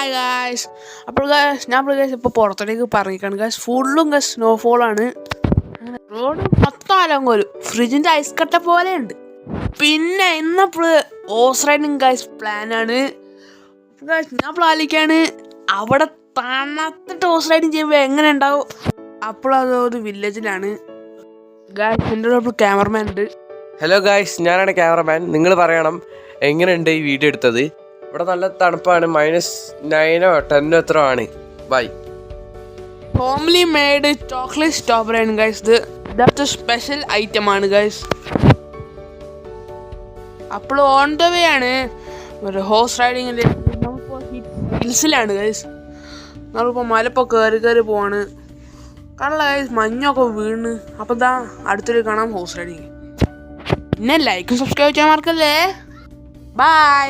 Hi guys. അപ്പോൾ ഞാൻ ഇപ്പോൾ പുറത്തോട്ടേക്ക് പറഞ്ഞിരിക്കുകയാണ് ഗായ്സ്. ഫുള്ളും സ്നോഫോളാണ്. റോഡ് മൊത്തം അലങ്കോലും ഫ്രിഡ്ജിൻ്റെ ഐസ് കട്ട പോലെ ഉണ്ട്. പിന്നെ ഇന്നപ്പോൾ ഹോഴ്സ് റൈഡിങ് ഗായ്സ് പ്ലാനാണ് ഗായ്സ്. ഞാൻ പ്ലാനിക്കാണ് അവിടെ തണുത്തിട്ട് ഹോഴ്സ് റൈഡിങ് ചെയ്യുമ്പോൾ എങ്ങനെ ഉണ്ടാവും. അപ്പോൾ അതൊരു വില്ലേജിലാണ് ഗായ്സ്. എൻ്റെ ഒരു ക്യാമറമാൻ ഉണ്ട്. ഹലോ ഗായ്സ്, ഞാനാണ് ക്യാമറമാൻ. നിങ്ങൾ പറയണം എങ്ങനെയുണ്ട് ഈ വീഡിയോ എടുത്തത്. ഇവിടെ നല്ല തണുപ്പാണ്, -9 or 10 എത്ര ആണ്. Bye. Homely made chocolate strawberry ആണ് ഗൈസ്. ഇതൊരു സ്പെഷ്യൽ ഐറ്റം ആണ് ഗൈസ്. അപ്പോൾ ഓൺ ദ വേ ആണ് ഒരു ഹോഴ്സ് റൈഡിങ്ങിൻ്റെ. നമ്മളിപ്പോൾ ഹിൽസിലാണ് ഗൈസ്. നമ്മളിപ്പോൾ മലപ്പോൾ കയറി പോവാണ്. കള്ള ഗൈസ്, മഞ്ഞൊക്കെ വീണ്. അപ്പോൾ ഇതാ അടുത്തൊരു കാണാം ഹോഴ്സ് റൈഡിങ്. പിന്നെ ലൈക്കും സബ്സ്ക്രൈബ് ചെയ്യാൻ മറക്കല്ലേ. ബൈ.